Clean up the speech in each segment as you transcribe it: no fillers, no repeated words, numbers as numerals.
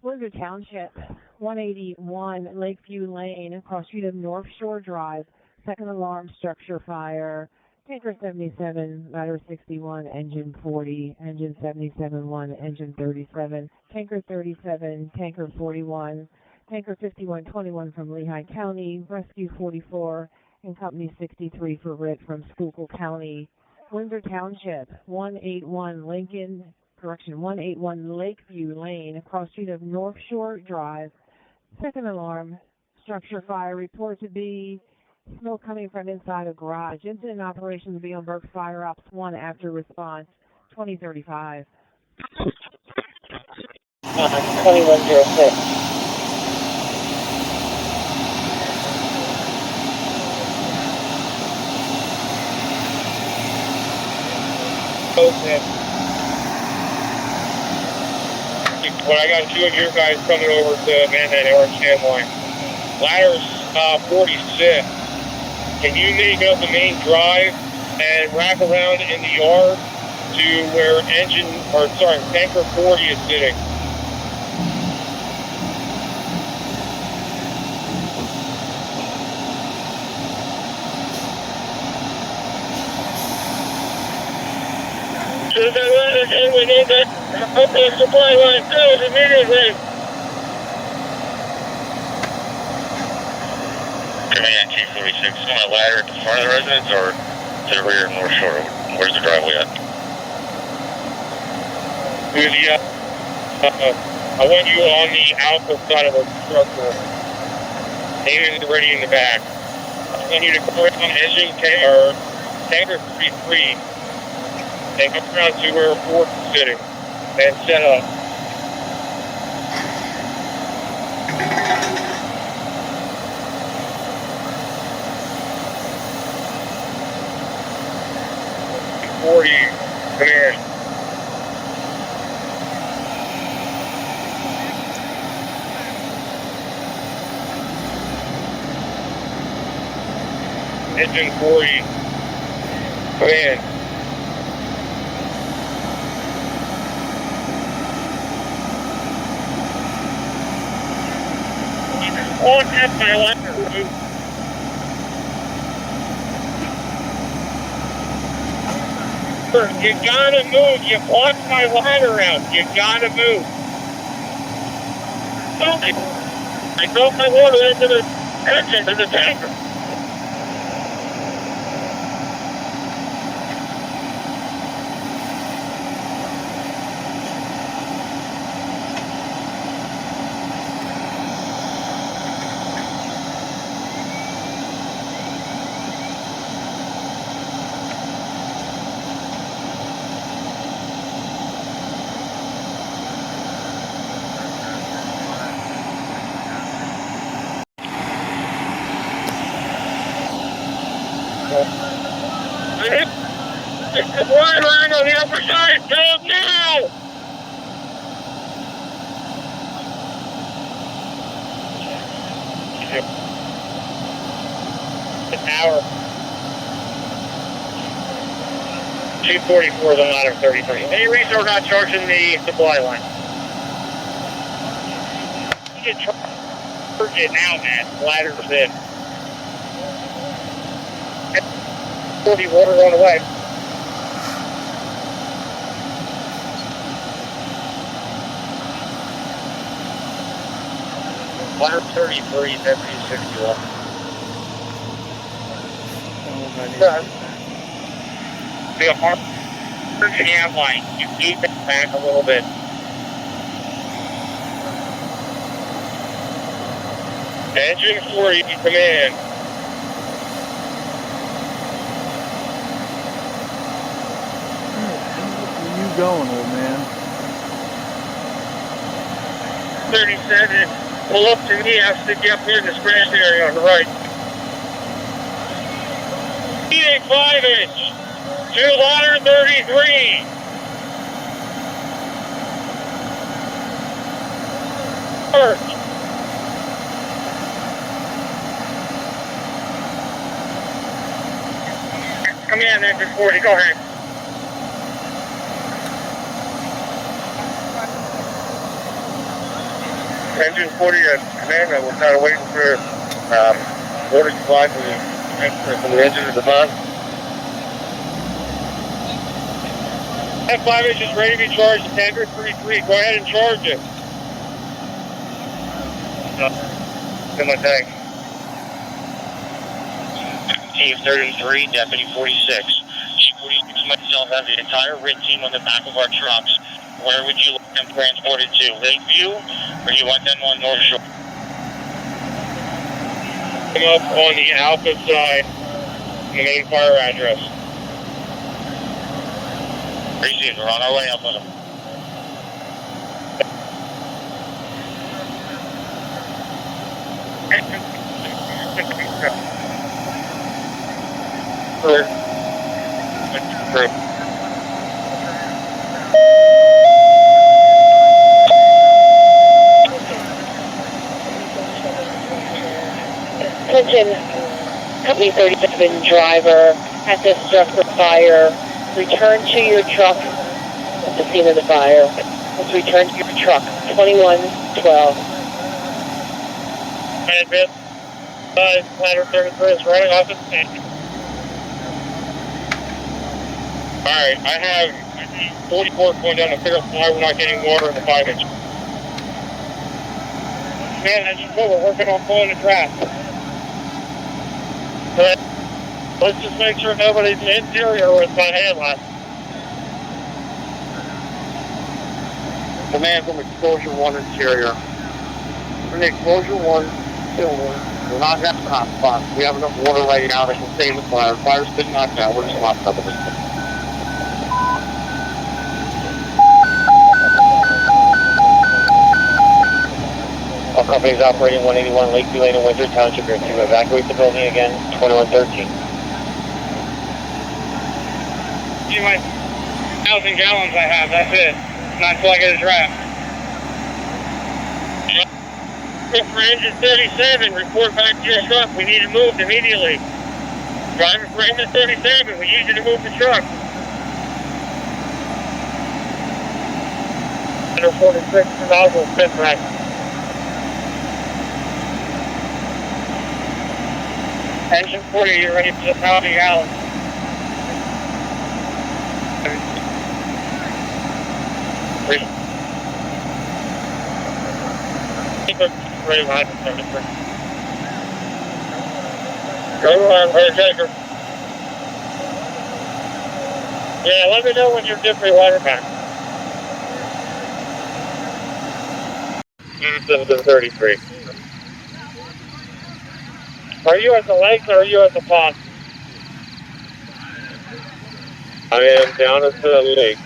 Windsor Township, 181 Lakeview Lane, across street of North Shore Drive. Second alarm, structure fire. Tanker 77, ladder 61, engine 40, engine 77-1, engine 37, tanker 37, tanker 41, tanker 5121 from Lehigh County, rescue 44, and company 63 for RIT from Schuylkill County. Windsor Township, 181 Lakeview Lane, across street of North Shore Drive. Second alarm, structure fire, report to be smoke coming from inside a garage. Incident operations will be on Burke Fire Ops 1 after response, 2035. 2106. Okay. When I got two of your guys coming over to man that orange hand line. Ladder's 46. Can you make up the main drive and wrap around in the yard to where tanker 40 is sitting? So the ladder's in, we need to put the supply line filled immediately. Command T46, is my ladder at the front of the residence or to the rear of North Shore? Where's the driveway at? I want you on the alpha side of the structure. Aiming ready in the back. I want you to go around engine or tanker 33 and come around to where Ford is sitting and set up. Come here. Engine 40. Come in. Oh, that's my ladder. You gotta move. You blocked my ladder out. You gotta move. I drove my water into the engine, to the tanker. The water line on the upper side, build now! An hour. 244 is on ladder 33. Any reason we're not charging the supply line? You can charge it now, man. Ladder's in. 40 water on the way. Ladder 33, deputy 61. Be a hard hand line. You keep it back a little bit. Engine 40, come in. Where you going, old man? 37. Pull up to me. I'll stick you up here in the scratch area on the right. Need a 5-inch. To ladder 33. First. Come in, engine 40. Go ahead. Engine 40 at command, we're kind of waiting for water supply from the engine at the bottom. That 5-inch is ready to be charged, tanker 33. Go ahead and charge it. In my tank. Team 33, Deputy 46. Chief 46 myself have the entire RIT team on the back of our trucks. Where would you like them transported to? Lakeview, or you want them on North Shore? Come up on the Alpha side, the main fire address. Appreciate it. We're on our way up with them. Attention, Company 37 driver at the structure fire. Return to your truck at the scene of the fire. Let's return to your truck. 2112. Advance. Ladder 33 is running off the tank. Alright, I have 44 going down to figure out why we're not getting water in the 5-inch. Man, as you know, we're working on pulling the trap. But let's just make sure nobody's in the interior with my headlight. Command from Exposure 1 interior. From the Exposure 1 cylinder, we're not having hot spots. We have enough water right now that can save the fire. The fire's been knocked out. We're just locked up at this point. All companies operating 181 Lakeview Lane in Windsor Township are to evacuate the building again, 2113. See my 1,000 gallons I have, that's it. Not until I get a draft. For engine 37, report back to your truck. We need it moved immediately. Driver for engine 37, we need you to move the truck. Under 46 nozzle fit rack. Engine 40, you're ready for the pounding out. Ready behind the temperature. Go on, taker. Yeah, let me know when you're good for your water pack. 733. Are you at the lake or are you at the pond? I am down at the lake,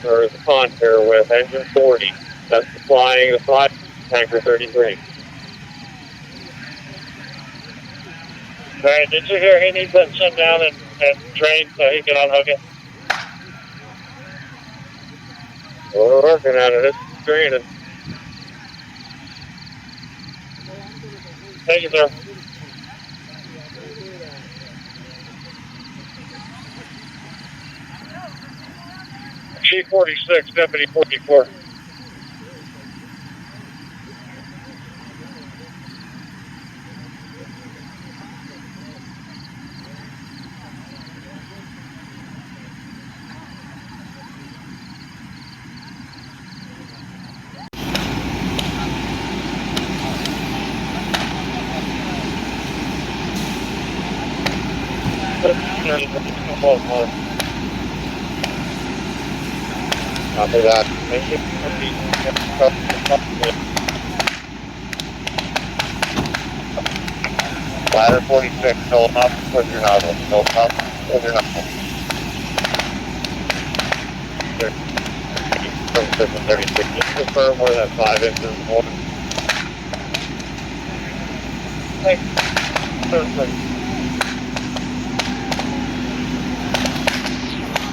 or the pond here with engine 40. That's supplying the 5 tanker 33. Alright, did you hear he needs that shut down and drain so he can unhook it? Well, we're working on it. It's draining. Thank you, sir. Chief 46, Deputy 44. Copy that. Thank you. Ladder 46, go up with your nozzle. Go up with your nozzle. 36. Just confirm where that 5 inches is more. Thanks.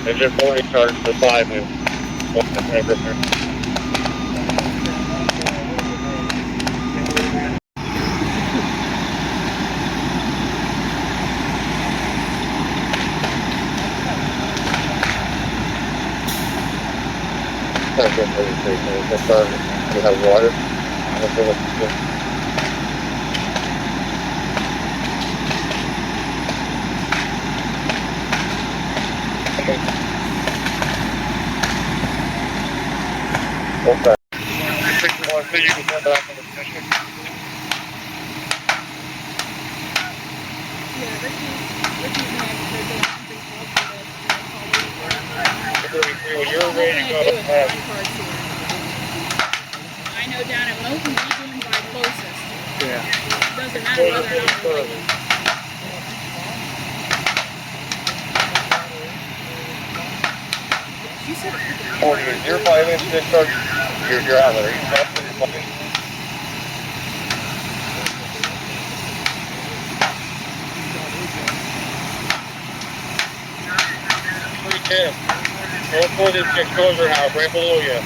Engine 40 charged to 5 and what's the temperature? Temperature 33, can you confirm you have water? Okay. 61, so you can send that on the position. When you're ready to go ahead. I know down at Moulton, we do them by closest. Yeah. Doesn't matter whether or not we're leaving. She said it. 40 is your 5-inch discharge. You're out of there. You're not in the fucking. 310. Go for this exposure house right below you.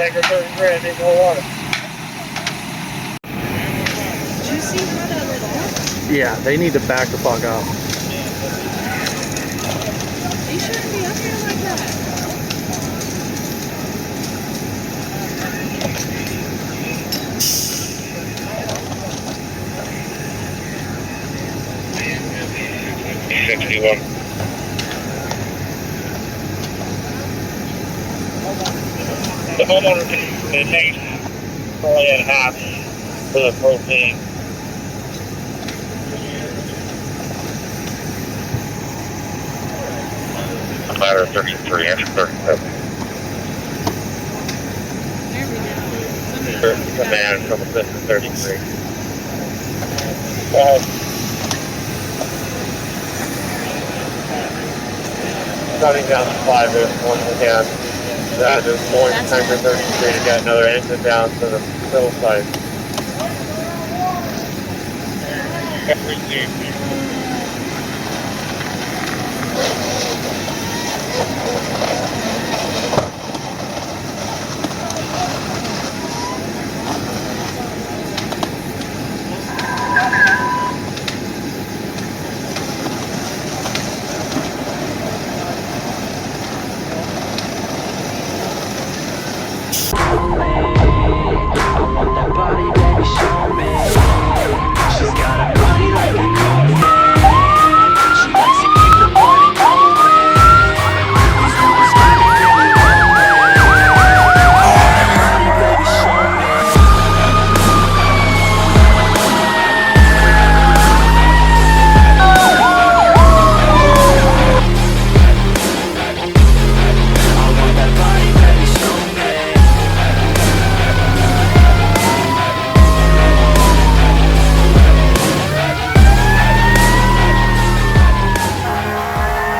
Take her 30 grand, ain't no water. Did you see how that lit off? Yeah, they need to back the fuck up. They shouldn't be up here like that. V61. The homeowner can take probably at half for the propane. Ladder 33, engine 37. There we go. Command from assistant 33. Starting down to 5 once again. That is going to tanker 33 to get another engine down to the middle side. Received.